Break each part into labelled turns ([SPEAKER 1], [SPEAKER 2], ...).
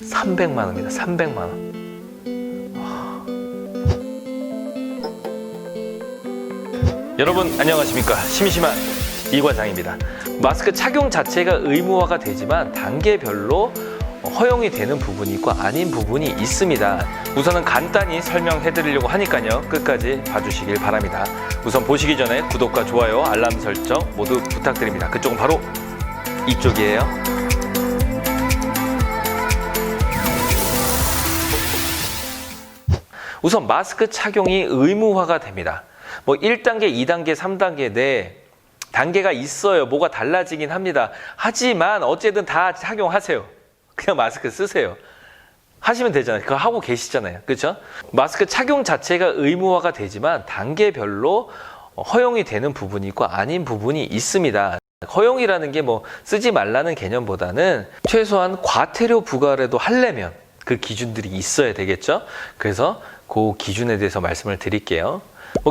[SPEAKER 1] 300만 원입니다. 300만 원. 여러분 안녕하십니까? 심심한 이과장입니다. 마스크 착용 자체가 의무화가 되지만 단계별로 허용이 되는 부분이 있고 아닌 부분이 있습니다. 우선은 간단히 설명해 드리려고 하니까요. 끝까지 봐주시길 바랍니다. 우선 보시기 전에 구독과 좋아요, 알람 설정 모두 부탁드립니다. 그쪽은 바로 이쪽이에요. 우선 마스크 착용이 의무화가 됩니다. 뭐 1단계, 2단계, 3단계 네 단계가 있어요. 뭐가 달라지긴 합니다. 하지만 어쨌든 다 착용하세요. 그냥 마스크 쓰세요. 하시면 되잖아요. 그거 하고 계시잖아요. 그렇죠? 마스크 착용 자체가 의무화가 되지만 단계별로 허용이 되는 부분이 있고 아닌 부분이 있습니다. 허용이라는 게 뭐 쓰지 말라는 개념보다는 최소한 과태료 부과라도 하려면 그 기준들이 있어야 되겠죠? 그래서 그 기준에 대해서 말씀을 드릴게요.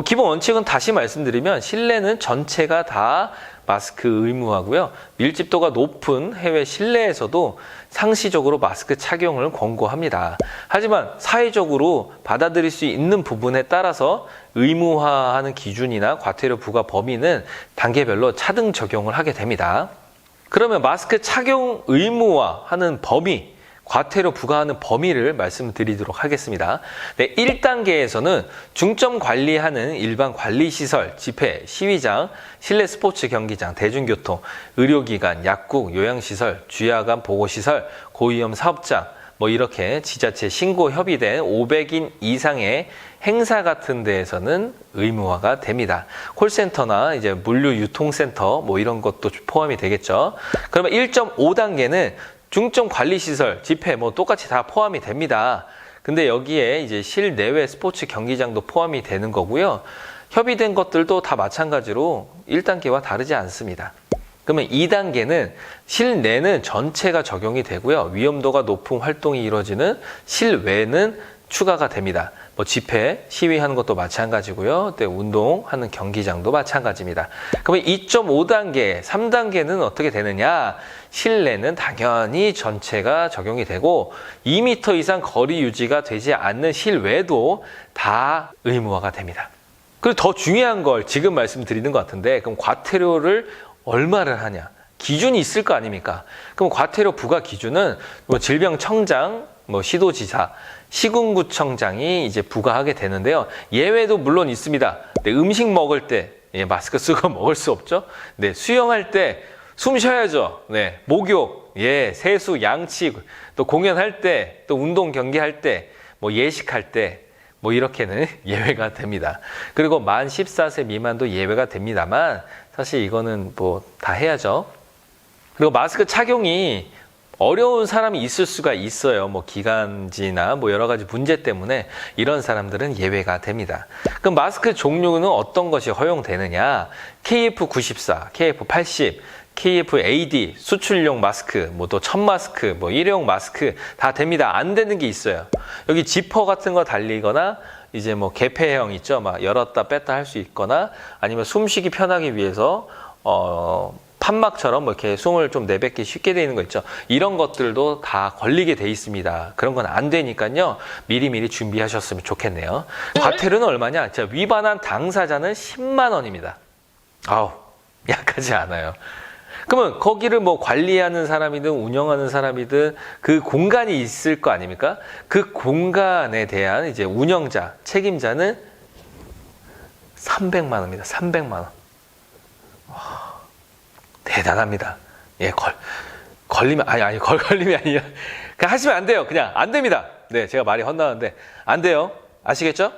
[SPEAKER 1] 기본 원칙은 다시 말씀드리면 실내는 전체가 다 마스크 의무화고요. 밀집도가 높은 해외 실내에서도 상시적으로 마스크 착용을 권고합니다. 하지만 사회적으로 받아들일 수 있는 부분에 따라서 의무화하는 기준이나 과태료 부과 범위는 단계별로 차등 적용을 하게 됩니다. 그러면 마스크 착용 의무화하는 범위, 과태료 부과하는 범위를 말씀드리도록 하겠습니다. 네, 1단계에서는 중점 관리하는 일반 관리시설, 집회, 시위장, 실내 스포츠 경기장, 대중교통, 의료기관, 약국, 요양시설, 주야간 보고시설, 고위험 사업장, 뭐 이렇게 지자체 신고 협의된 500인 이상의 행사 같은 데에서는 의무화가 됩니다. 콜센터나 이제 물류 유통센터 뭐 이런 것도 포함이 되겠죠. 그러면 1.5단계는 중점 관리시설, 집회 뭐 똑같이 다 포함이 됩니다. 근데 여기에 이제 실내외 스포츠 경기장도 포함이 되는 거고요. 협의된 것들도 다 마찬가지로 1단계와 다르지 않습니다. 그러면 2단계는 실내는 전체가 적용이 되고요. 위험도가 높은 활동이 이루어지는 실외는 추가가 됩니다. 뭐 집회, 시위하는 것도 마찬가지고요. 또 운동하는 경기장도 마찬가지입니다. 그러면 2.5단계, 3단계는 어떻게 되느냐? 실내는 당연히 전체가 적용이 되고 2m 이상 거리 유지가 되지 않는 실외도 다 의무화가 됩니다. 그리고 더 중요한 걸 지금 말씀드리는 것 같은데 그럼 과태료를 얼마를 하냐? 기준이 있을 거 아닙니까? 그럼 과태료 부과 기준은 뭐 질병청장, 뭐 시도지사, 시군구청장이 이제 부과하게 되는데요. 예외도 물론 있습니다. 네, 음식 먹을 때 마스크 쓰고 먹을 수 없죠. 네, 수영할 때 숨 쉬어야죠. 네, 목욕, 세수, 양치, 또 공연할 때, 또 운동 경기할 때, 뭐 예식할 때, 뭐 이렇게는 예외가 됩니다. 그리고 만 14세 미만도 예외가 됩니다만 사실 이거는 뭐 다 해야죠. 그리고 마스크 착용이 어려운 사람이 있을 수가 있어요. 뭐 기관지나 뭐 여러 가지 문제 때문에 이런 사람들은 예외가 됩니다. 그럼 마스크 종류는 어떤 것이 허용되느냐? KF94, KF80, KF-AD, 수출용 마스크, 뭐 또 천마스크, 뭐 일회용 마스크 다 됩니다. 안 되는 게 있어요. 여기 지퍼 같은 거 달리거나 이제 뭐 개폐형 있죠. 막 열었다 뺐다 할 수 있거나 아니면 숨쉬기 편하기 위해서 판막처럼 뭐 이렇게 숨을 좀 내뱉기 쉽게 되어 있는 거 있죠. 이런 것들도 다 걸리게 돼 있습니다. 그런 건 안 되니까요. 미리미리 준비하셨으면 좋겠네요. 과태료는 얼마냐? 자, 위반한 당사자는 10만 원입니다. 아우, 약하지 않아요. 그러면 거기를 뭐 관리하는 사람이든 운영하는 사람이든 그 공간이 있을 거 아닙니까? 그 공간에 대한 이제 운영자, 책임자는 300만 원입니다. 300만 원. 와, 대단합니다. 예, 걸리면, 걸림이 아니라. 그냥 하시면 안 돼요. 그냥 안 됩니다. 네, 제가 말이 헛나왔는데 안 돼요. 아시겠죠?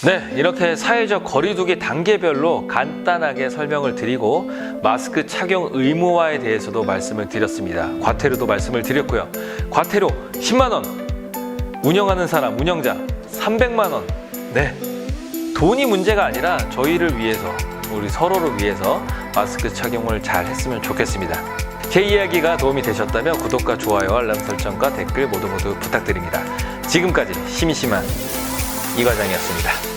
[SPEAKER 1] 네, 이렇게 사회적 거리두기 단계별로 간단하게 설명을 드리고 마스크 착용 의무화에 대해서도 말씀을 드렸습니다. 과태료도 말씀을 드렸고요. 과태료 10만 원, 운영하는 사람, 운영자 300만 원. 네, 돈이 문제가 아니라 저희를 위해서, 우리 서로를 위해서 마스크 착용을 잘 했으면 좋겠습니다. 제 이야기가 도움이 되셨다면 구독과 좋아요, 알람 설정과 댓글 모두 부탁드립니다. 지금까지 심심한 이과장이었습니다.